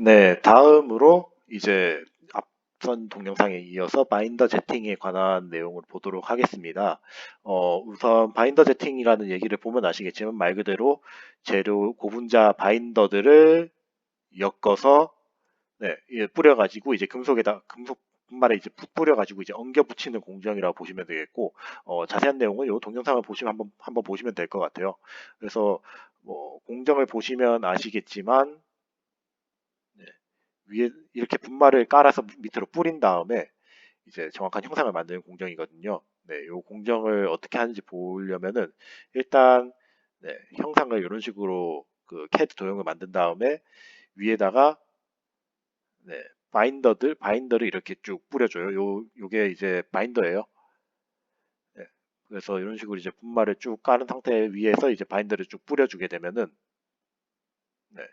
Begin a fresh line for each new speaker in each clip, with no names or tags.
네, 다음으로 이제 앞선 동영상에 이어서 바인더 제팅에 관한 내용을 보도록 하겠습니다. 우선 바인더 제팅이라는 얘기를 보면 아시겠지만 말 그대로 재료 고분자 바인더들을 엮어서 뿌려가지고 이제 금속 분말에 이제 뿌려가지고 이제 엉겨 붙이는 공정이라고 보시면 되겠고, 자세한 내용은 이 동영상을 보시면 한번 보시면 될 것 같아요. 그래서 뭐 공정을 보시면 아시겠지만 네, 위에 이렇게 분말을 깔아서 밑으로 뿌린 다음에 이제 정확한 형상을 만드는 공정이거든요. 네, 이 공정을 어떻게 하는지 보려면은 일단 형상을 이런 식으로 그 CAD 도형을 만든 다음에 위에다가 바인더를 이렇게 쭉 뿌려줘요. 요게 이제 바인더예요. 네, 그래서 이런 식으로 이제 분말을 쭉 깔은 상태 위에서 이제 바인더를 쭉 뿌려주게 되면은 네,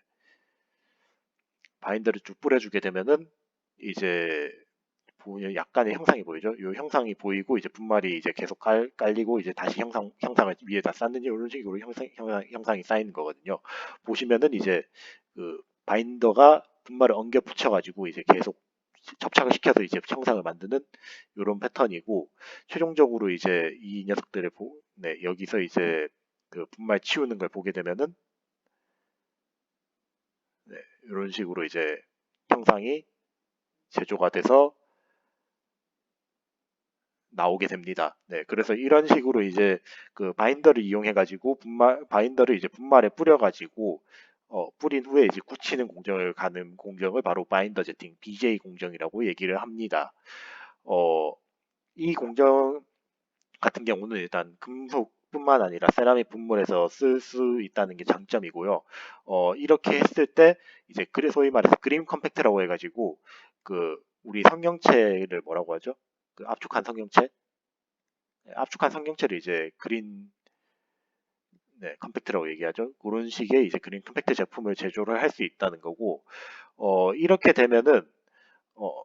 바인더를 쭉 뿌려주게 되면은 이제 보면 약간의 형상이 보이죠. 이 형상이 보이고 이제 분말이 이제 계속 깔리고 이제 다시 형상을 위에다 쌓는 이런 식으로 형상이 쌓이는 거거든요. 보시면은 이제 그 바인더가 분말을 엉겨 붙여가지고 이제 계속 접착을 시켜서 이제 형상을 만드는 이런 패턴이고 최종적으로 이제 이 녀석들을 여기서 이제 그 분말 치우는 걸 보게 되면은 이런 식으로 이제 형상이 제조가 돼서 나오게 됩니다. 네, 그래서 이런 식으로 이제 그 바인더를 이용해 가지고 바인더를 이제 분말에 뿌려 가지고 뿌린 후에 이제 굳히는 공정을 가는 공정을 바로 바인더 제팅 BJ 공정이라고 얘기를 합니다. 어, 이 공정 같은 경우는 일단 금속뿐만 아니라 세라믹 분물에서 쓸 수 있다는 게 장점이고요. 이렇게 했을 때 이제 그래 소위 말해서 그린 컴팩트라고 해가지고 그 우리 성경체를 뭐라고 하죠? 그 압축한 성경체? 압축한 성경체를 이제 그린 컴팩트라고 얘기하죠. 그런 식의 이제 그린 컴팩트 제품을 제조를 할 수 있다는 거고, 이렇게 되면은 어,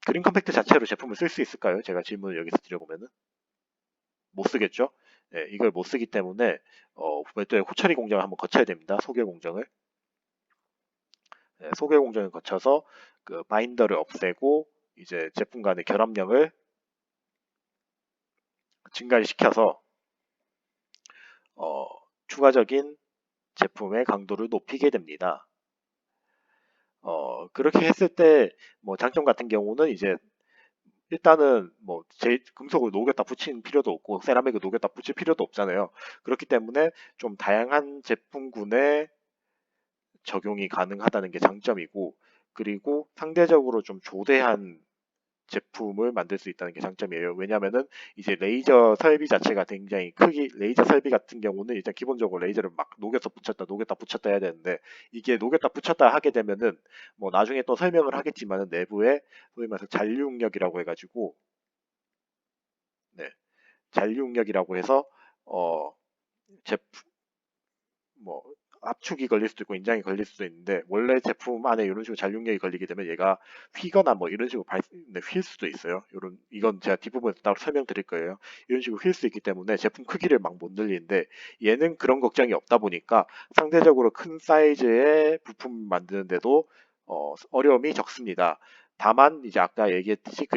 그린 컴팩트 자체로 제품을 쓸 수 있을까요? 제가 질문을 여기서 드려보면은 못 쓰겠죠. 이걸 못 쓰기 때문에 별도의 호처리 공정을 한번 거쳐야 됩니다. 소개 공정을. 소개 공정을 거쳐서 그 바인더를 없애고 이제 제품 간의 결합력을 증가를 시켜서 어, 추가적인 제품의 강도를 높이게 됩니다. 그렇게 했을 때, 뭐, 장점 같은 경우는 이제, 일단은, 뭐, 금속을 녹였다 붙이는 필요도 없고, 세라믹을 녹였다 붙일 필요도 없잖아요. 그렇기 때문에 좀 다양한 제품군에 적용이 가능하다는 게 장점이고, 그리고 상대적으로 좀 조대한 제품을 만들 수 있다는 게 장점이에요. 왜냐면은 이제 레이저 설비 자체가 굉장히 레이저 설비 같은 경우는 일단 기본적으로 레이저를 막 녹였다 붙였다 해야 되는데 이게 녹였다 붙였다 하게 되면은 뭐 나중에 또 설명을 하겠지만은 내부에 소위 말해서 잔류응력이라고 해가지고 네, 잔류응력이라고 해서 어 제품 뭐 압축이 걸릴 수도 있고 인장이 걸릴 수도 있는데 원래 제품 안에 이런 식으로 잔류력이 걸리게 되면 얘가 휘거나 뭐 이런 식으로 휠 수도 있어요. 이건 제가 뒷부분에서 따로 설명드릴 거예요. 이런 식으로 휠 수 있기 때문에 제품 크기를 막 못 늘리는데 얘는 그런 걱정이 없다 보니까 상대적으로 큰 사이즈의 부품 만드는데도 어려움이 적습니다. 다만 이제 아까 얘기했듯이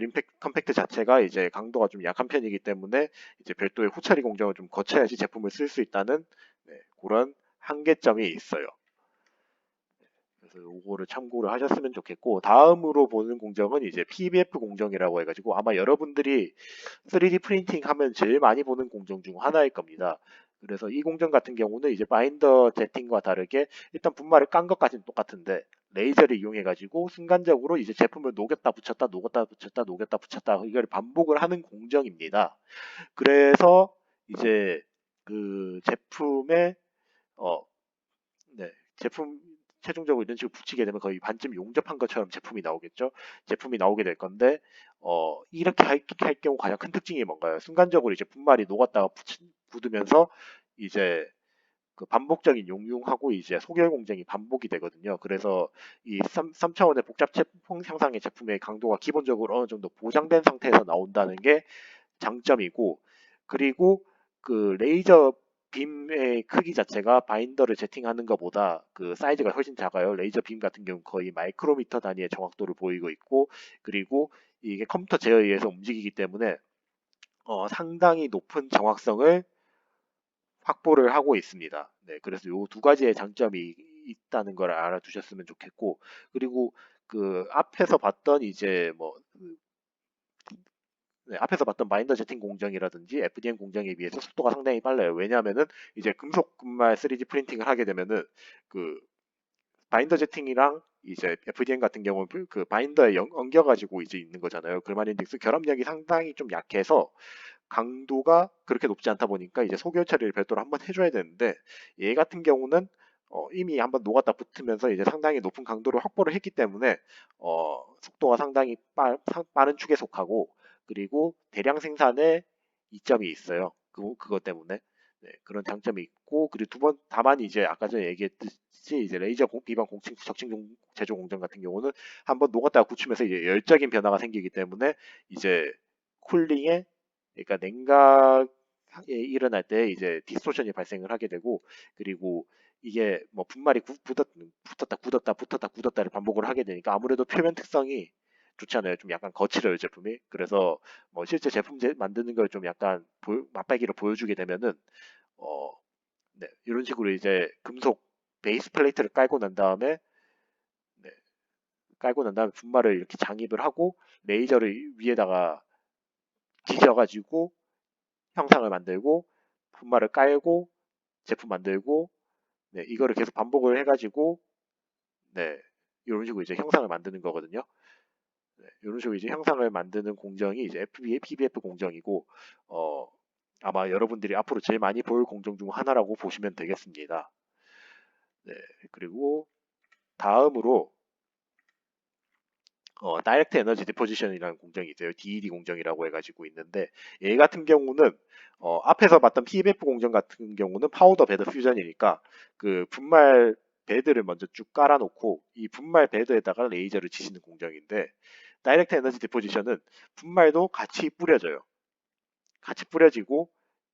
컴팩트 자체가 이제 강도가 좀 약한 편이기 때문에 이제 별도의 후처리 공정을 좀 거쳐야지 제품을 쓸 수 있다는 그런 한계점이 있어요. 그래서 요거를 참고를 하셨으면 좋겠고 다음으로 보는 공정은 이제 PBF 공정이라고 해가지고 아마 여러분들이 3D 프린팅 하면 제일 많이 보는 공정 중 하나일 겁니다. 그래서 이 공정 같은 경우는 이제 바인더 제팅과 다르게 일단 분말을 깐 것까지는 똑같은데 레이저를 이용해 가지고 순간적으로 이제 제품을 녹였다 붙였다 녹였다 붙였다 녹였다 붙였다 이걸 반복을 하는 공정입니다. 그래서 이제 그 제품의 어, 네, 제품 최종적으로 이런 식으로 붙이게 되면 거의 반쯤 용접한 것처럼 제품이 나오겠죠. 제품이 나오게 될 건데 이렇게 할 경우 가장 큰 특징이 뭔가요? 순간적으로 이제 분말이 녹았다가 굳으면서 이제 그 반복적인 용융하고 이제 소결 공정이 반복이 되거든요. 그래서 이 3차원의 복잡 제품 형상의 제품의 강도가 기본적으로 어느 정도 보장된 상태에서 나온다는 게 장점이고 그리고 그 레이저 빔의 크기 자체가 바인더를 제팅하는 것보다 그 사이즈가 훨씬 작아요. 레이저 빔 같은 경우는 거의 마이크로미터 단위의 정확도를 보이고 있고, 그리고 이게 컴퓨터 제어에 의해서 움직이기 때문에 상당히 높은 정확성을 확보를 하고 있습니다. 네, 그래서 요 두 가지의 장점이 있다는 걸 알아두셨으면 좋겠고, 그리고 그 앞에서 봤던 이제 뭐 네, 앞에서 봤던 마인더 제팅 공정이라든지 FDM 공정에 비해서 속도가 상당히 빨라요. 왜냐하면은 이제 금속 분말 3D 프린팅을 하게 되면은 그 바인더 제팅이랑 이제 FDM 같은 경우는 그 바인더에 엉겨가지고 이제 있는 거잖아요. 글마린딩스 결합력이 상당히 좀 약해서 강도가 그렇게 높지 않다 보니까 이제 소결 처리를 별도로 한번 해줘야 되는데, 얘 같은 경우는 이미 한번 녹았다 붙으면서 이제 상당히 높은 강도를 확보를 했기 때문에 속도가 상당히 빠른 축에 속하고, 그리고 대량 생산에 이점이 있어요. 그것 때문에. 네, 그런 장점이 있고, 그리고 두 번, 다만 이제 아까 전에 얘기했듯이 이제 레이저 비반 공칭 적층 제조 공정 같은 경우는 한번 녹았다가 굳히면서 이제 열적인 변화가 생기기 때문에 이제 쿨링에, 그러니까 냉각에 일어날 때 이제 디스토션이 발생을 하게 되고, 그리고 이게 뭐 분말이 붙었다 굳었다 붙었다 굳었다를 반복을 하게 되니까 아무래도 표면 특성이 좋지 않아요. 좀 약간 거칠어요, 제품이. 그래서 뭐 실제 제품 만드는 걸 좀 약간 맛배기로 보여주게 되면은 어, 네, 이런 식으로 이제 금속 베이스 플레이트를 깔고 난 다음에 분말을 이렇게 장입을 하고 레이저를 위에다가 지져가지고 형상을 만들고, 분말을 깔고 제품 만들고, 네, 이거를 계속 반복을 해가지고, 네, 이런 식으로 이제 형상을 만드는 거거든요. 네, 이런 식으로 이제 형상을 만드는 공정이 이제 FBA, PBF 공정이고, 어, 아마 여러분들이 앞으로 제일 많이 볼 공정 중 하나라고 보시면 되겠습니다. 네, 그리고 다음으로 다이렉트 에너지 디포지션이라는 공정이 있어요. DED 공정이라고 해가지고 있는데, 얘 같은 경우는 앞에서 봤던 PBF 공정 같은 경우는 파우더 베드 퓨전이니까 그 분말 베드를 먼저 쭉 깔아놓고 이 분말 베드에다가 레이저를 치시는 공정인데, 다이렉트 에너지 디포지션은 분말도 같이 뿌려져요. 같이 뿌려지고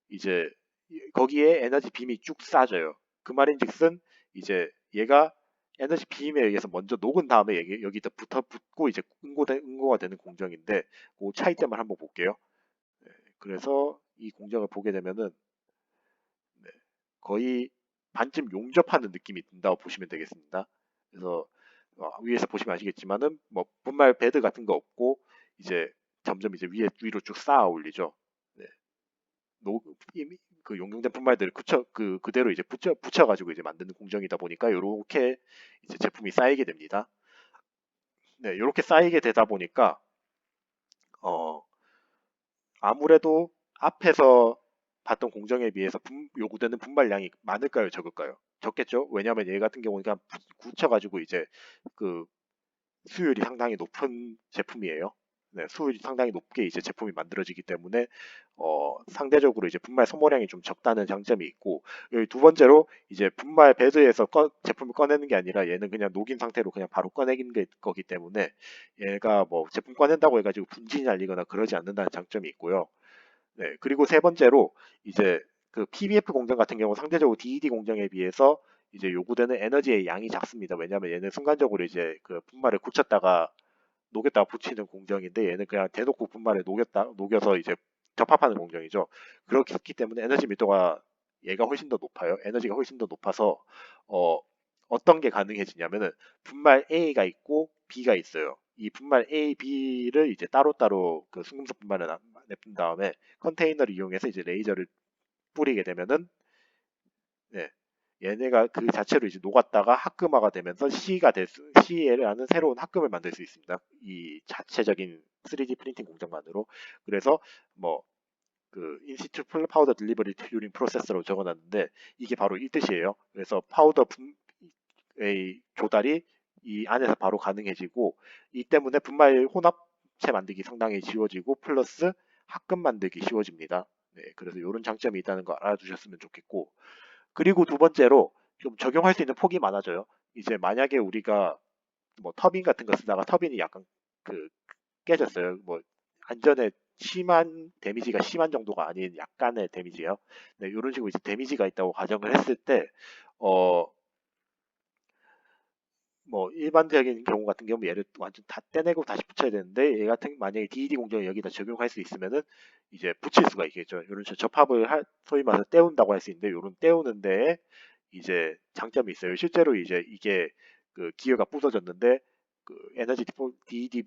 이제 거기에 에너지 빔이 쭉 쏴져요. 그 말인즉슨 이제 얘가 에너지 빔에 의해서 먼저 녹은 다음에 여기다 붙고 이제 응고가 되는 공정인데, 그 차이점을 한번 볼게요. 네, 그래서 이 공정을 보게 되면은 네, 거의 반쯤 용접하는 느낌이 든다고 보시면 되겠습니다. 그래서 위에서 보시면 아시겠지만은 뭐 분말 베드 같은 거 없고 이제 점점 이제 위로 쭉 쌓아 올리죠. 네, 이미 그 용융된 분말들을 그대로 이제 붙여가지고 이제 만드는 공정이다 보니까 이렇게 이제 제품이 쌓이게 됩니다. 네, 이렇게 쌓이게 되다 보니까 어, 아무래도 앞에서 봤던 공정에 비해서 요구되는 분말량이 많을까요, 적을까요? 적겠죠. 왜냐하면 얘 같은 경우는 그냥 굳혀가지고 이제 그 수율이 상당히 높은 제품이에요. 네, 수율이 상당히 높게 이제 제품이 만들어지기 때문에 상대적으로 이제 분말 소모량이 좀 적다는 장점이 있고, 여기 두 번째로 이제 분말 베드에서 제품을 꺼내는 게 아니라 얘는 그냥 녹인 상태로 그냥 바로 꺼내는 거기 때문에 얘가 뭐 제품 꺼낸다고 해가지고 분진이 날리거나 그러지 않는다는 장점이 있고요. 네, 그리고 세 번째로 이제 그 PBF 공정 같은 경우 상대적으로 DED 공정에 비해서 이제 요구되는 에너지의 양이 작습니다. 왜냐하면 얘는 순간적으로 이제 그 분말을 굳혔다가 녹였다가 붙이는 공정인데, 얘는 그냥 대놓고 분말에 녹여서 이제 접합하는 공정이죠. 그렇기 때문에 에너지 밀도가 얘가 훨씬 더 높아요. 에너지가 훨씬 더 높아서 어, 어떤 게 가능해지냐면은 분말 A가 있고 B가 있어요. 이 분말 A, B를 이제 따로따로 그 순금속 분말을 냅둔 다음에 컨테이너를 이용해서 이제 레이저를 뿌리게 되면은 네, 얘네가 그 자체로 이제 녹았다가 합금화가 되면서 C라는 새로운 합금을 만들 수 있습니다. 이 자체적인 3D 프린팅 공정만으로. 그래서 뭐 그 인시투 파우더 딜리버리 튜링 프로세서로 적어놨는데, 이게 바로 이 뜻이에요. 그래서 파우더 분의 조달이 이 안에서 바로 가능해지고, 이 때문에 분말 혼합체 만들기 상당히 쉬워지고 플러스 합금 만들기 쉬워집니다. 네, 그래서 이런 장점이 있다는 거 알아두셨으면 좋겠고, 그리고 두 번째로 좀 적용할 수 있는 폭이 많아져요. 이제 만약에 우리가 뭐 터빈 같은 거 쓰다가 터빈이 약간 그 깨졌어요. 뭐 안전에 심한 데미지가 심한 정도가 아닌 약간의 데미지예요. 네, 이런 식으로 이제 데미지가 있다고 가정을 했을 때 어, 뭐 일반적인 경우 같은 경우 얘를 완전 다 떼내고 다시 붙여야 되는데 얘 같은 만약에 DED 공정을 여기다 적용할 수 있으면은 이제 붙일 수가 있겠죠. 이런 접합을 소위 말해서 떼운다고 할 수 있는데 이런 떼우는 데에 이제 장점이 있어요. 실제로 이제 이게 그 기어가 부서졌는데 그 에너지 DED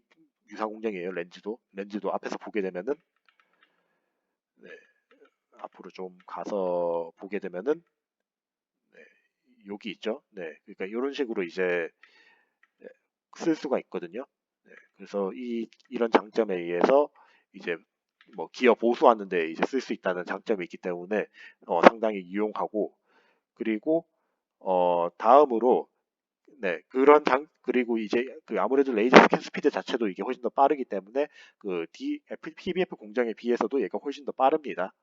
유사 공정이에요. 렌즈도 앞에서 보게 되면은 네, 앞으로 좀 가서 보게 되면은 네, 여기 있죠. 네, 그러니까 이런 식으로 이제 네, 쓸 수가 있거든요. 네, 그래서 이런 장점에 의해서 이제 뭐 기어 보수하는데 이제 쓸 수 있다는 장점이 있기 때문에 상당히 유용하고 그리고 다음으로 네 그런 그리고 이제 그 아무래도 레이저 스캔 스피드 자체도 이게 훨씬 더 빠르기 때문에 그 PBF 공정에 비해서도 얘가 훨씬 더 빠릅니다.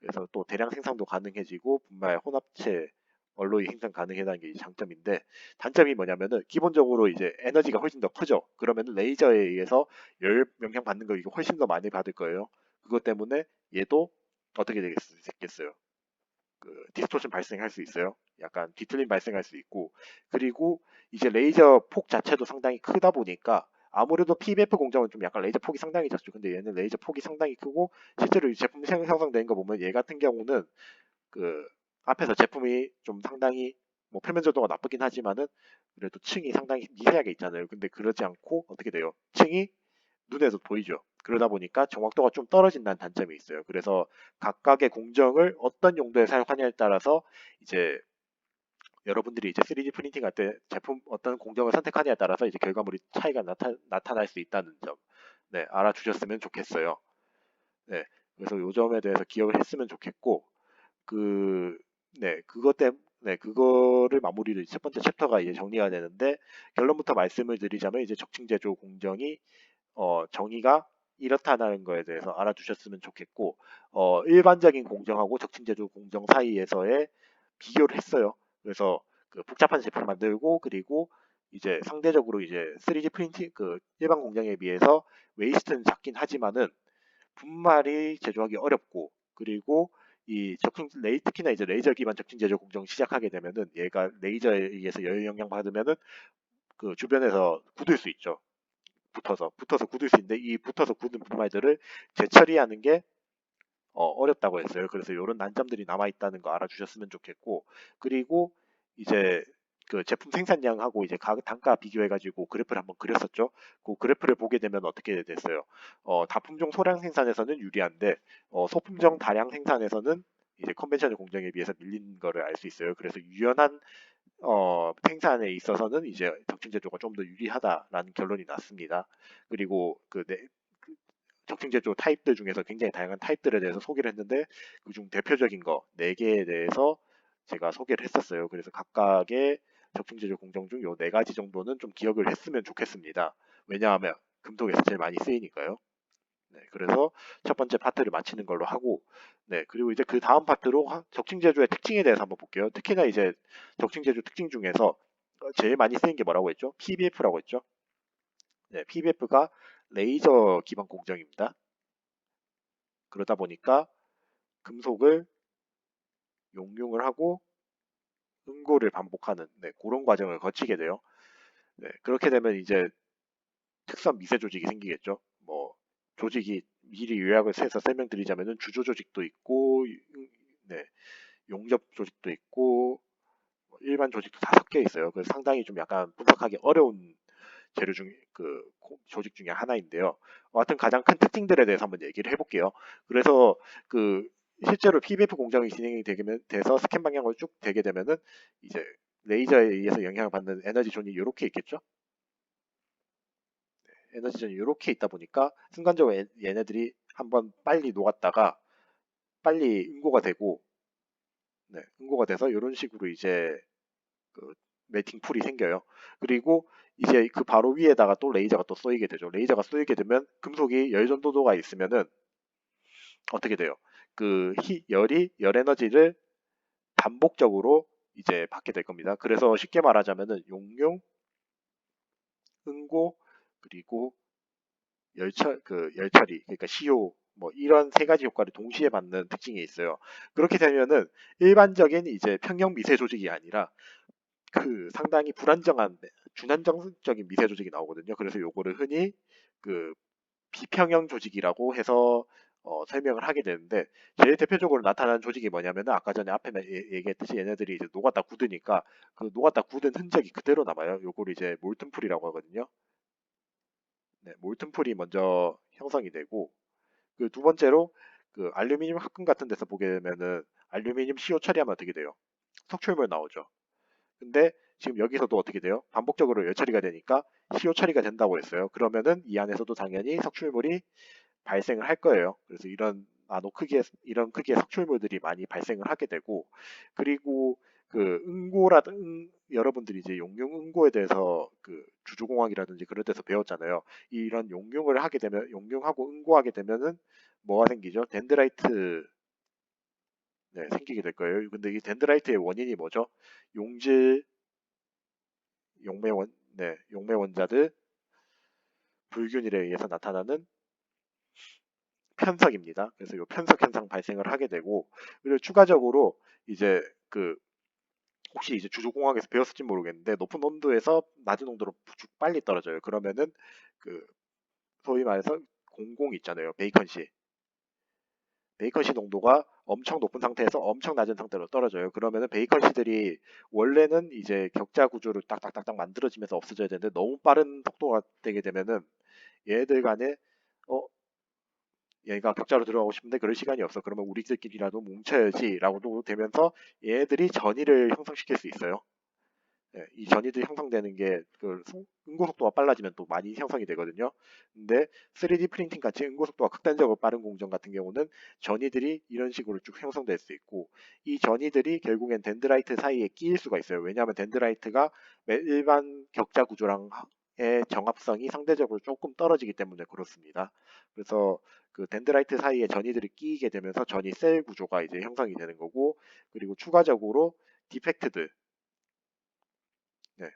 그래서 또 대량 생산도 가능해지고 분말 혼합체 얼로이 생산 가능하다는 게 장점인데 단점이 뭐냐면은 기본적으로 이제 에너지가 훨씬 더 크죠. 그러면은 레이저에 의해서 열 영향 받는 거 이거 훨씬 더 많이 받을 거예요. 그것 때문에 얘도 어떻게 되겠어요? 그 디스토션 발생할 수 있어요. 약간 뒤틀림 발생할 수 있고 그리고 이제 레이저 폭 자체도 상당히 크다 보니까 아무래도 PBF 공정은 좀 약간 레이저 폭이 상당히 작죠. 근데 얘는 레이저 폭이 상당히 크고 실제로 이 제품 생성된 거 보면 얘 같은 경우는 그 앞에서 제품이 좀 상당히 뭐 표면 조도가 나쁘긴 하지만은 그래도 층이 상당히 미세하게 있잖아요. 근데 그러지 않고 어떻게 돼요? 층이 눈에서 보이죠. 그러다 보니까 정확도가 좀 떨어진다는 단점이 있어요. 그래서 각각의 공정을 어떤 용도에 사용하냐에 따라서 이제 여러분들이 이제 3D 프린팅 할 때 제품 어떤 공정을 선택하냐에 따라서 이제 결과물이 차이가 나타날 수 있다는 점, 네, 알아주셨으면 좋겠어요. 네, 그래서 요 점에 대해서 기억을 했으면 좋겠고, 그, 네, 네, 그거를 마무리를 첫 번째 챕터가 이제 정리가 되는데 결론부터 말씀을 드리자면 이제 적층제조 공정이 정의가 이렇다는 거에 대해서 알아두셨으면 좋겠고 일반적인 공정하고 적층제조 공정 사이에서의 비교를 했어요. 그래서 그 복잡한 제품 만들고 그리고 이제 상대적으로 이제 3D 프린팅 그 일반 공정에 비해서 웨이스트는 작긴 하지만은 분말이 제조하기 어렵고 그리고 이 특히나 이제 레이저 기반 적층 제조 공정 시작하게 되면은 얘가 레이저에 의해서 열 영향 받으면은 그 주변에서 굳을 수 있죠. 붙어서 굳을 수 있는데 이 붙어서 굳은 분말들을 재처리하는 게 어렵다고 했어요. 그래서 이런 난점들이 남아 있다는 거 알아주셨으면 좋겠고 그리고 이제 그 제품 생산량하고 이제 단가 비교해가지고 그래프를 한번 그렸었죠. 그 그래프를 보게 되면 어떻게 됐어요? 다품종 소량 생산에서는 유리한데 소품종 다량 생산에서는 이제 컨벤셔널 공정에 비해서 밀린 거를 알 수 있어요. 그래서 유연한 생산에 있어서는 이제 적층 제조가 좀 더 유리하다라는 결론이 났습니다. 그리고 그 적층 제조 타입들 중에서 굉장히 다양한 타입들에 대해서 소개를 했는데 그중 대표적인 거 4개에 대해서 제가 소개를 했었어요. 그래서 각각의 적층 제조 공정 중 요 4가지 정도는 좀 기억을 했으면 좋겠습니다. 왜냐하면 금속에서 제일 많이 쓰이니까요. 네, 그래서 첫 번째 파트를 마치는 걸로 하고, 네, 그리고 이제 그 다음 파트로 적층 제조의 특징에 대해서 한번 볼게요. 특히나 이제 적층 제조 특징 중에서 제일 많이 쓰인 게 뭐라고 했죠? PBF라고 했죠? 네, PBF가 레이저 기반 공정입니다. 그러다 보니까 금속을 용융을 하고 응고를 반복하는 네, 그런 과정을 거치게 돼요. 네, 그렇게 되면 이제 특수한 미세 조직이 생기겠죠. 뭐 조직이 미리 요약을 해서 설명드리자면은 주조 조직도 있고, 네, 용접 조직도 있고 일반 조직도 다 섞여 있어요. 그래서 상당히 좀 약간 분석하기 어려운 재료 중 그 조직 중에 하나인데요. 하여튼 가장 큰 특징들에 대해서 한번 얘기를 해볼게요. 그래서 그 실제로 PBF 공정이 진행이 돼서 스캔 방향으로 쭉 되게 되면은 이제 레이저에 의해서 영향을 받는 에너지 존이 이렇게 있겠죠. 에너지 존이 이렇게 있다 보니까 순간적으로 얘네들이 한번 빨리 녹았다가 빨리 응고가 되고 네, 응고가 돼서 이런 식으로 이제 그 멜팅 풀이 생겨요. 그리고 이제 그 바로 위에다가 또 레이저가 또 쏘이게 되죠. 레이저가 쏘이게 되면 금속이 열 전도도가 있으면은 어떻게 돼요? 그 열 에너지를 반복적으로 이제 받게 될 겁니다. 그래서 쉽게 말하자면은 용융, 응고, 그리고 열처리, 그러니까 CO 뭐 이런 세 가지 효과를 동시에 받는 특징이 있어요. 그렇게 되면은 일반적인 이제 평형 미세 조직이 아니라 그 상당히 불안정한 준안정적인 미세 조직이 나오거든요. 그래서 요거를 흔히 그 비평형 조직이라고 해서 설명을 하게 되는데, 제일 대표적으로 나타나는 조직이 뭐냐면은 아까 전에 앞에 얘기했듯이 얘네들이 이제 녹았다 굳으니까 그 녹았다 굳은 흔적이 그대로 남아요. 요걸 이제 몰튼풀이라고 하거든요. 네, 몰튼풀이 먼저 형성이 되고, 그 두 번째로 그 알루미늄 합금 같은 데서 보게 되면은 알루미늄 CO 처리하면 어떻게 돼요? 석출물 나오죠. 근데 지금 여기서도 어떻게 돼요? 반복적으로 열 처리가 되니까 CO 처리가 된다고 했어요. 그러면은 이 안에서도 당연히 석출물이 발생을 할 거예요. 그래서 이런 크기의 석출물들이 많이 발생을 하게 되고, 그리고 그 여러분들이 이제 용융 응고에 대해서 그 주주공학이라든지 그런 데서 배웠잖아요. 이런 용융하고 응고하게 되면은 뭐가 생기죠? 덴드라이트. 네, 생기게 될 거예요. 근데 이 덴드라이트의 원인이 뭐죠? 용질, 용매원, 네, 용매원자들 불균일에 의해서 나타나는 편석입니다. 그래서 이 편석 현상 발생을 하게 되고, 그리고 추가적으로 이제 그 혹시 이제 주조공학에서 배웠을지 모르겠는데, 높은 온도에서 낮은 온도로 쭉 빨리 떨어져요. 그러면은 그 소위 말해서 공공 있잖아요. 베이컨시 농도가 엄청 높은 상태에서 엄청 낮은 상태로 떨어져요. 그러면은 베이컨시들이 원래는 이제 격자 구조를 딱딱딱딱 만들어지면서 없어져야 되는데, 너무 빠른 속도가 되게 되면은 얘들 간에 어 얘가 격자로 들어가고 싶은데 그럴 시간이 없어. 그러면 우리들끼리라도 뭉쳐야지라고도 되면서 얘들이 전이를 형성시킬 수 있어요. 예, 이 전이들이 형성되는 게그 응고 속도가 빨라지면 또 많이 형성이 되거든요. 근데 3D 프린팅 같이 응고 속도가 극단적으로 빠른 공정 같은 경우는 전이들이 이런 식으로 쭉 형성될 수 있고, 이 전이들이 결국엔 덴드라이트 사이에 끼일 수가 있어요. 왜냐하면 덴드라이트가 일반 격자 구조랑의 정합성이 상대적으로 조금 떨어지기 때문에 그렇습니다. 그래서 그 덴드라이트 사이에 전이들이 끼이게 되면서 전이 셀 구조가 이제 형성이 되는 거고, 그리고 추가적으로 디펙트들, 네,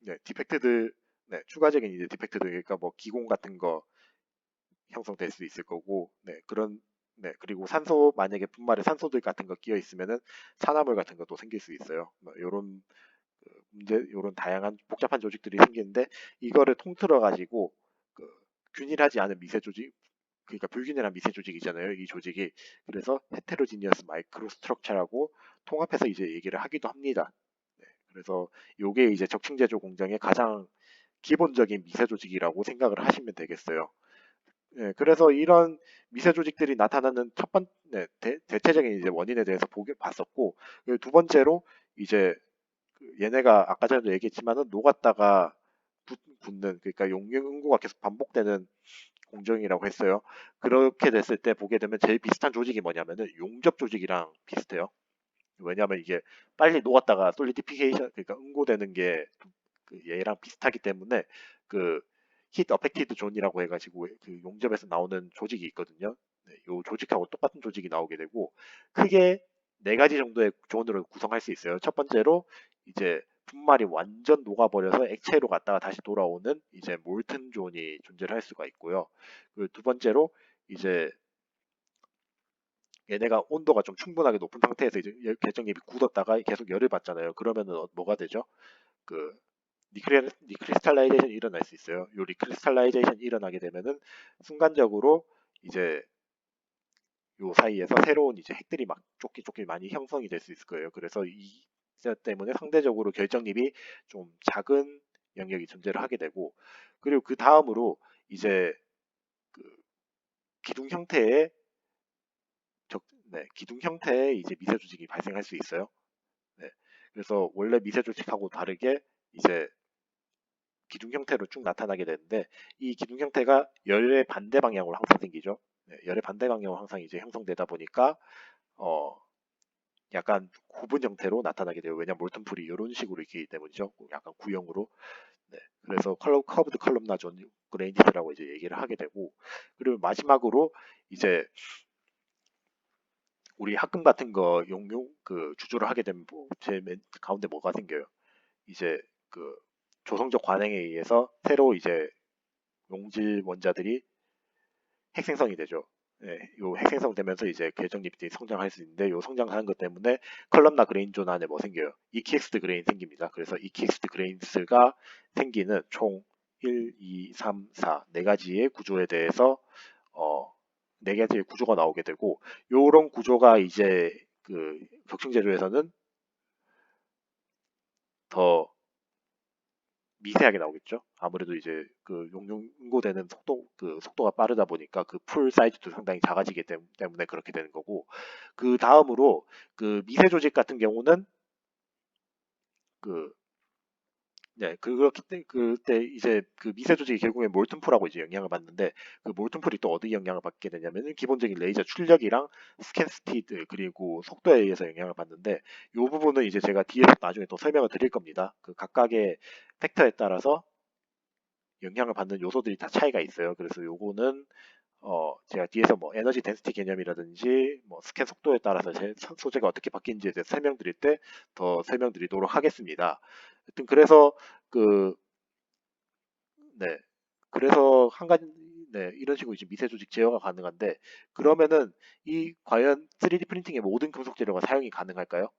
네, 디펙트들, 네, 추가적인 이제 디펙트들, 그러니까 뭐 기공 같은 거 형성될 수 있을 거고, 네, 네, 그리고 산소, 만약에 분말에 산소들 같은 거 끼어 있으면은 산화물 같은 것도 생길 수 있어요. 뭐 요런 요런 다양한 복잡한 조직들이 생기는데, 이거를 통틀어 가지고 그 균일하지 않은 미세 조직, 그러니까 불균일한 미세 조직이잖아요, 이 조직이. 그래서 헤테로지니어스 마이크로 스트럭처라고 통합해서 이제 얘기를 하기도 합니다. 네, 그래서 요게 이제 적층제조 공정의 가장 기본적인 미세 조직이라고 생각을 하시면 되겠어요. 예, 그래서 이런 미세 조직들이 나타나는 첫 번째, 대체적인 이제 원인에 대해서 봤었고, 그리고 두 번째로 이제 얘네가 아까 전에도 얘기했지만은 녹았다가 굳는, 그러니까 용융응고가 계속 반복되는 공정이라고 했어요. 그렇게 됐을 때 보게 되면 제일 비슷한 조직이 뭐냐면은 용접 조직이랑 비슷해요. 왜냐하면 이게 빨리 녹았다가 솔리디피케이션, 그러니까 응고되는 게 그 얘랑 비슷하기 때문에 그 히트 어펙티드 존이라고 해가지고 그 용접에서 나오는 조직이 있거든요. 네, 요 조직하고 똑같은 조직이 나오게 되고, 크게 네 가지 정도의 존으로 구성할 수 있어요. 첫 번째로 이제 분말이 완전 녹아버려서 액체로 갔다가 다시 돌아오는 이제 몰튼 존이 존재를 할 수가 있고요. 그 두 번째로 이제 얘네가 온도가 좀 충분하게 높은 상태에서 이제 결정립이 굳었다가 계속 열을 받잖아요. 그러면은 뭐가 되죠? 그 리크리스탈라이제이션이 일어날 수 있어요. 요 리크리스탈라이제이션이 일어나게 되면은 순간적으로 이제 요 사이에서 새로운 이제 핵들이 막 쫓기 많이 형성이 될 수 있을 거예요. 그래서 이 때문에 상대적으로 결정립이 좀 작은 영역이 존재를 하게 되고, 그리고 그 다음으로 이제 그 기둥 형태의 기둥 형태의 이제 미세 조직이 발생할 수 있어요. 네. 그래서 원래 미세 조직하고 다르게 이제 기둥 형태로 쭉 나타나게 되는데, 이 기둥 형태가 열의 반대 방향으로 항상 생기죠. 네, 열의 반대 방향으로 항상 이제 형성되다 보니까 어 약간 구분 형태로 나타나게 돼요. 왜냐면 몰튼풀이 이런 식으로 있기 때문이죠. 약간 구형으로. 네, 그래서 커브드 컬럼나 존 그레인디스라고 이제 얘기를 하게 되고, 그리고 마지막으로 이제 우리 합금 같은 거 용융 그 주조를 하게 되면 제맨 가운데 뭐가 생겨요? 이제 그 조성적 관행에 의해서 새로 이제 용질 원자들이 핵 생성이 되죠. 예, 요 핵 생성되면서 이제 계정립들이 성장할 수 있는데 요 성장하는 것 때문에 컬럼나 그레인 존 안에 뭐 생겨요. EKX 그레인 생깁니다. 그래서 EKX 그레인스가 생기는 총 1, 2, 3, 4, 네 가지의 구조에 대해서 어, 네 가지의 구조가 나오게 되고 요런 구조가 이제 그 격층 제조에서는 더 미세하게 나오겠죠. 아무래도 이제 그 용고되는 속도가 빠르다 보니까 그 풀 사이즈도 상당히 작아지기 때문에 그렇게 되는 거고 그 다음으로 그 미세 조직 같은 경우는 그 네, 그렇기 때 그때 이제 그 미세 조직이 결국에 몰튼풀하고 이제 영향을 받는데 그 몰튼풀이 또 어디 영향을 받게 되냐면은 기본적인 레이저 출력이랑 스캔 스피드 그리고 속도에 의해서 영향을 받는데 이 부분은 이제 제가 뒤에서 나중에 또 설명을 드릴 겁니다. 그 각각의 팩터에 따라서 영향을 받는 요소들이 다 차이가 있어요. 그래서 요거는 제가 뒤에서 뭐 에너지 덴시티 개념이라든지 뭐 스캔 속도에 따라서 제 소재가 어떻게 바뀌는지에 대해서 설명드릴 때 더 설명드리도록 하겠습니다. 하여튼 그래서 그 네. 그래서 한 가지 네, 이런 식으로 이제 미세 조직 제어가 가능한데 그러면은 이 과연 3D 프린팅의 모든 금속 재료가 사용이 가능할까요?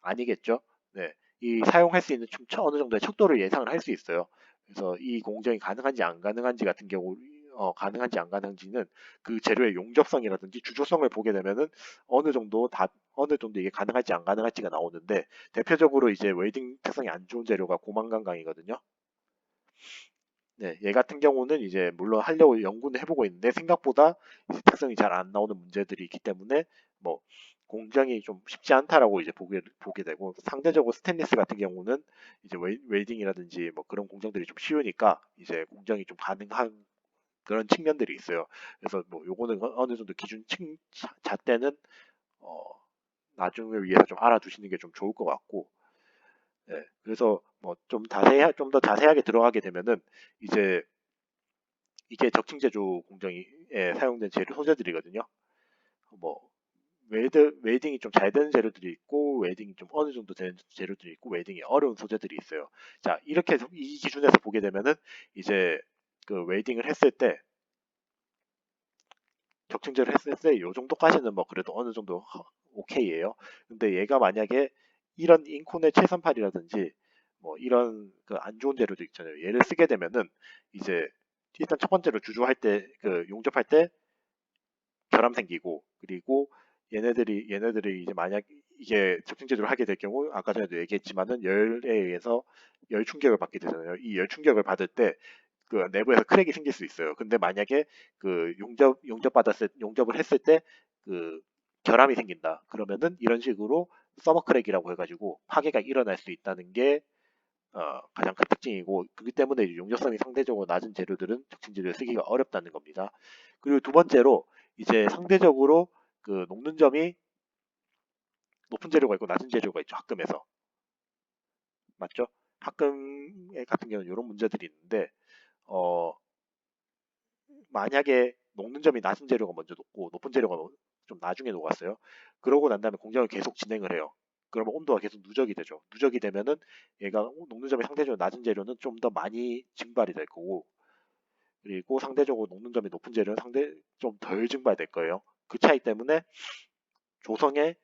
아니겠죠. 네. 이 사용할 수 있는 좀 어느 정도의 척도를 예상을 할 수 있어요. 그래서 이 공정이 가능한지 안 가능한지 같은 경우 가능한지 안 가능한지는 그 재료의 용접성이라든지 주조성을 보게 되면은 어느 정도 이게 가능할지 안 가능할지가 나오는데 대표적으로 이제 웰딩 특성이 안 좋은 재료가 고만강강이거든요. 네, 얘 같은 경우는 이제 물론 하려고 연구는 해보고 있는데 생각보다 이제 특성이 잘 안 나오는 문제들이 있기 때문에 뭐 공정이 좀 쉽지 않다라고 이제 보게 되고 상대적으로 스테인리스 같은 경우는 이제 웰딩이라든지 뭐 그런 공정들이 좀 쉬우니까 이제 공정이 좀 가능한 그런 측면들이 있어요. 그래서 뭐 요거는 어느 정도 기준 잣대는 어, 나중을 위해서 좀 알아두시는 게 좀 좋을 것 같고 네, 그래서 뭐 좀 더 자세하게 들어가게 되면은 이제 이게 적층 제조 공정에 사용된 재료 소재들이거든요. 뭐 웨딩이 좀 잘 되는 재료들이 있고 웨딩이 좀 어느 정도 되는 재료들이 있고 웨딩이 어려운 소재들이 있어요. 자 이렇게 해서 이 기준에서 보게 되면은 이제 그 웨딩을 했을 때 적층제를 했을 때 요 정도까지는 뭐 그래도 어느 정도 오케이예요. 근데 얘가 만약에 이런 인콘의 738이라든지 뭐 이런 그 안 좋은 재료도 있잖아요. 얘를 쓰게 되면은 이제 일단 첫 번째로 주조할 때 그 용접할 때 결함 생기고 그리고 얘네들이 이제 만약 이게 적층 제조를 하게 될 경우 아까 전에도 얘기했지만은 열에 의해서 열 충격을 받게 되잖아요. 이 열 충격을 받을 때 그 내부에서 크랙이 생길 수 있어요. 근데 만약에 그 용접을 했을 때 그 결함이 생긴다. 그러면은 이런 식으로 서버 크랙이라고 해가지고 파괴가 일어날 수 있다는 게 가장 큰 특징이고 그렇기 때문에 이제 용접성이 상대적으로 낮은 재료들은 적층 재료에 쓰기가 어렵다는 겁니다. 그리고 두 번째로 이제 상대적으로 그 녹는 점이 높은 재료가 있고 낮은 재료가 있죠. 합금에서 맞죠? 합금 같은 경우는 이런 문제들이 있는데 어, 만약에 녹는 점이 낮은 재료가 먼저 녹고 높은 재료가 좀 나중에 녹았어요. 그러고 난 다음에 공정을 계속 진행을 해요. 그러면 온도가 계속 누적이 되죠. 누적이 되면은 얘가 녹는 점이 상대적으로 낮은 재료는 좀 더 많이 증발이 될 거고 그리고 상대적으로 녹는 점이 높은 재료는 좀 덜 증발될 거예요. 그 차이 때문에 조성에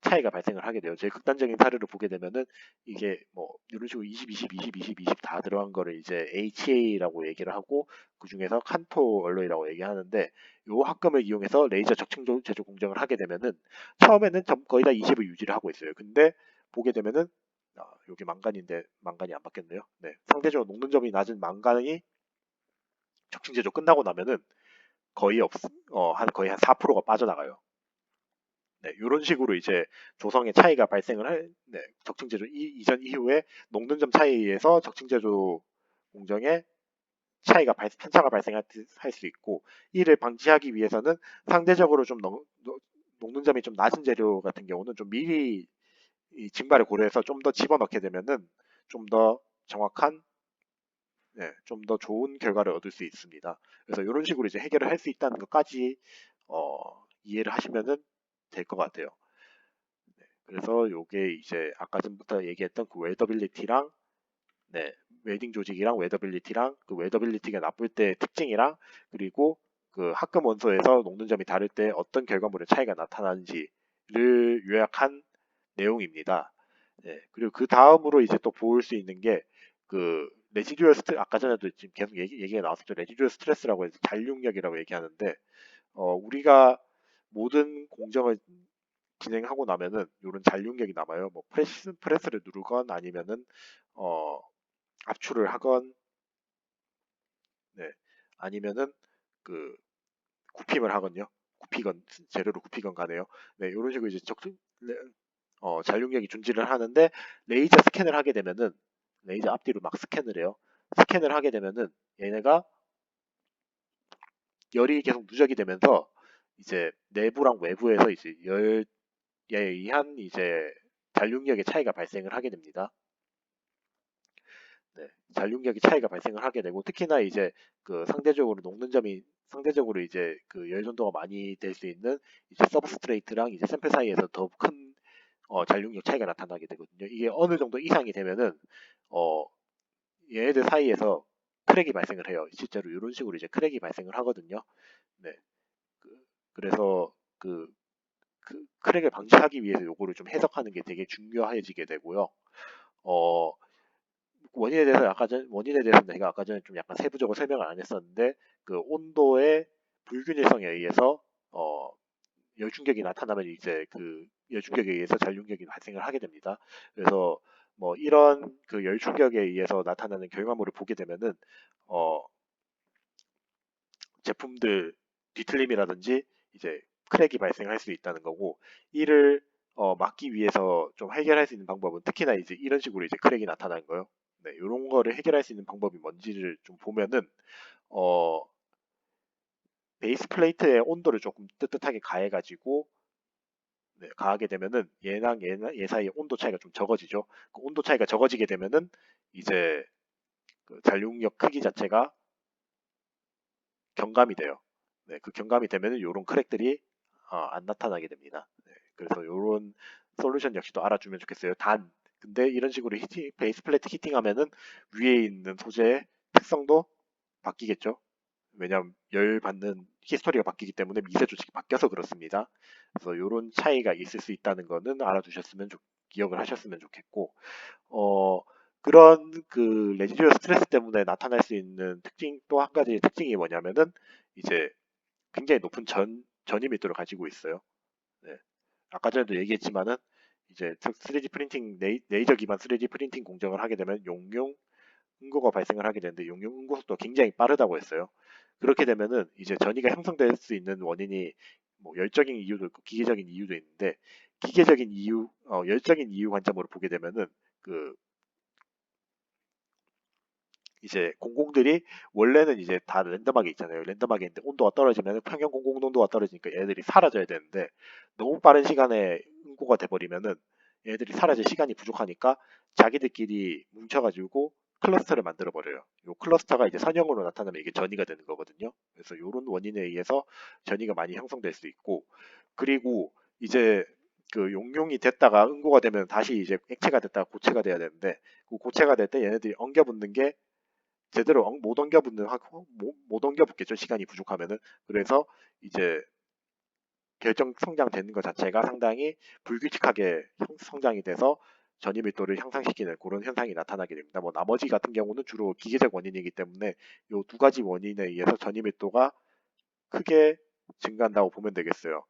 차이가 발생을 하게 돼요. 제일 극단적인 사례를 보게 되면은 이게 뭐 이런 식으로 20, 20, 20, 20, 20 다 들어간 거를 이제 HA라고 얘기를 하고 그 중에서 칸토 얼로이라고 얘기하는데 요 합금을 이용해서 레이저 적층 제조 공정을 하게 되면은 처음에는 거의 다 20을 유지를 하고 있어요. 근데 보게 되면은 여기 망간인데 망간이 안 바뀌었네요. 네, 상대적으로 녹는 점이 낮은 망간이 적층 제조 끝나고 나면은 거의 거의 한 4%가 빠져나가요. 네, 이런 식으로 이제 조성의 차이가 네, 적층제조 이전 이후에 녹는 점 차이에 의해서 적층제조 공정에 편차가 발생할 수 있고 이를 방지하기 위해서는 상대적으로 좀 녹는 점이 좀 낮은 재료 같은 경우는 좀 미리 이 증발을 고려해서 좀 더 집어넣게 되면은 좀 더 정확한 네, 좀 더 좋은 결과를 얻을 수 있습니다. 그래서 이런 식으로 이제 해결을 할 수 있다는 것까지 이해를 하시면은 될 것 같아요. 그래서 요게 이제 아까 전부터 얘기했던 그 웨더빌리티랑 네, 웨딩 조직이랑 웨더빌리티랑 그 웨더빌리티가 나쁠 때 특징이랑 그리고 그 합금 원소에서 녹는 점이 다를 때 어떤 결과물의 차이가 나타나는지를 요약한 내용입니다. 네, 그리고 그 다음으로 이제 또 볼 수 있는 게 그 레지듀얼 스트레스, 아까 전에도 지금 계속 얘기가 나왔었죠. 레지듀얼 스트레스라고 해서 잔류력이라고 얘기하는데 우리가 모든 공정을 진행하고 나면은 이런 잔류력이 남아요. 뭐 프레스를 누르건 아니면은 어, 압출을 하건, 네, 아니면은 그 굽힘을 하건요. 굽히건 재료로 굽히건 가네요. 네, 이런 식으로 이제 잔류력이 존재를 하는데 레이저 스캔을 하게 되면은 레이저 앞뒤로 막 스캔을 해요. 스캔을 하게 되면은 얘네가 열이 계속 누적이 되면서 이제 내부랑 외부에서 이제 열에 의한 이제 잔류력의 차이가 발생을 하게 됩니다. 네, 잔류력의 차이가 발생을 하게 되고 특히나 이제 그 상대적으로 녹는 점이 상대적으로 이제 그 열 전도가 많이 될 수 있는 이제 서브스트레이트랑 이제 샘플 사이에서 더 큰 잔류력 차이가 나타나게 되거든요. 이게 어느 정도 이상이 되면은 어, 얘네들 사이에서 크랙이 발생을 해요. 실제로 이런 식으로 이제 크랙이 발생을 하거든요. 네, 그래서 그 크랙을 방지하기 위해서 요거를 좀 해석하는 게 되게 중요해지게 되고요. 어, 원인에 대해서는 제가 아까 전에 좀 약간 세부적으로 설명을 안 했었는데 그 온도의 불균일성에 의해서 열충격이 나타나면 이제 그 열충격에 의해서 잔류력이 발생을 하게 됩니다. 그래서 뭐 이런 그 열충격에 의해서 나타나는 결과물을 보게 되면은 어, 제품들 뒤틀림이라든지 이제 크랙이 발생할 수 있다는 거고 이를 막기 위해서 좀 해결할 수 있는 방법은 특히나 이제 이런 식으로 이제 크랙이 나타나는 거요. 네, 이런 거를 해결할 수 있는 방법이 뭔지를 좀 보면은 어, 베이스 플레이트의 온도를 조금 뜨뜻하게 가해가지고 네, 가하게 되면은 얘 사이의 온도 차이가 좀 적어지죠. 그 온도 차이가 적어지게 되면은 이제 그 잔류력 크기 자체가 경감이 돼요. 네, 그 경감이 되면은 이런 크랙들이 안 나타나게 됩니다. 네, 그래서 이런 솔루션 역시도 알아주면 좋겠어요. 근데 이런 식으로 베이스 플레이트 히팅하면은 위에 있는 소재의 특성도 바뀌겠죠. 왜냐하면 열 받는 히스토리가 바뀌기 때문에 미세 조직이 바뀌어서 그렇습니다. 그래서 이런 차이가 있을 수 있다는 거는 기억을 하셨으면 좋겠고, 어, 그런 그 레지듀얼 스트레스 때문에 나타날 수 있는 또 한 가지 특징이 뭐냐면은 이제 굉장히 높은 전이 밀도를 가지고 있어요. 네. 아까 전에도 얘기했지만은 이제 3D 프린팅 레이저 기반 3D 프린팅 공정을 하게 되면 용융 응고가 발생을 하게 되는데 용융 응고 속도가 굉장히 빠르다고 했어요. 그렇게 되면은 이제 전이가 형성될 수 있는 원인이 뭐 열적인 이유도 있고 기계적인 이유도 있는데 열적인 이유 관점으로 보게 되면은 그 이제 공공들이 원래는 이제 다 랜덤하게 있잖아요. 랜덤하게 있는데 온도가 떨어지면 평형 공공 농도가 떨어지니까 얘네들이 사라져야 되는데 너무 빠른 시간에 응고가 돼버리면은 얘네들이 사라질 시간이 부족하니까 자기들끼리 뭉쳐가지고 클러스터를 만들어 버려요. 요 클러스터가 이제 선형으로 나타나면 이게 전이가 되는 거거든요. 그래서 이런 원인에 의해서 전이가 많이 형성될 수 있고 그리고 이제 그 용융이 됐다가 응고가 되면 다시 이제 액체가 됐다가 고체가 돼야 되는데 그 고체가 될 때 얘네들이 엉겨붙는 게 제대로 못 엉겨 붙겠죠. 시간이 부족하면은. 그래서 이제 결정 성장되는 것 자체가 상당히 불규칙하게 성장이 돼서 전이 밀도를 향상시키는 그런 현상이 나타나게 됩니다. 뭐 나머지 같은 경우는 주로 기계적 원인이기 때문에 이 두 가지 원인에 의해서 전이 밀도가 크게 증가한다고 보면 되겠어요.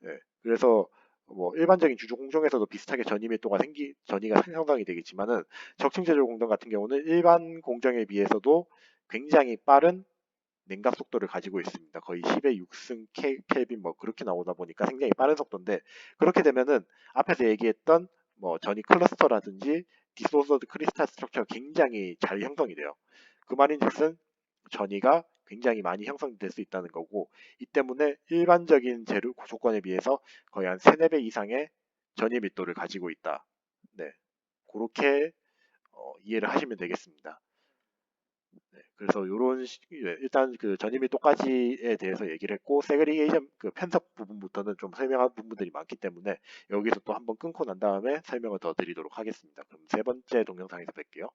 예, 그래서 뭐 일반적인 주조 공정에서도 비슷하게 전이가 형성이 되겠지만은 적층 제조 공정 같은 경우는 일반 공정에 비해서도 굉장히 빠른 냉각 속도를 가지고 있습니다. 거의 10의 6승 켈빈 뭐 그렇게 나오다 보니까 굉장히 빠른 속도인데 그렇게 되면은 앞에서 얘기했던 뭐 전이 클러스터라든지 디소서드 크리스탈 스트럭처가 굉장히 잘 형성이 돼요. 그 말인즉슨 전이가 굉장히 많이 형성될 수 있다는 거고 이 때문에 일반적인 재료 조건에 비해서 거의 한 3, 4배 이상의 전이 밀도를 가지고 있다. 네, 그렇게 이해를 하시면 되겠습니다. 네, 그래서 일단 그 전이 밀도까지에 대해서 얘기를 했고 세그리게이션 그 편석 부분부터는 좀 설명할 부분들이 많기 때문에 여기서 또 한번 끊고 난 다음에 설명을 더 드리도록 하겠습니다. 그럼 세 번째 동영상에서 뵐게요.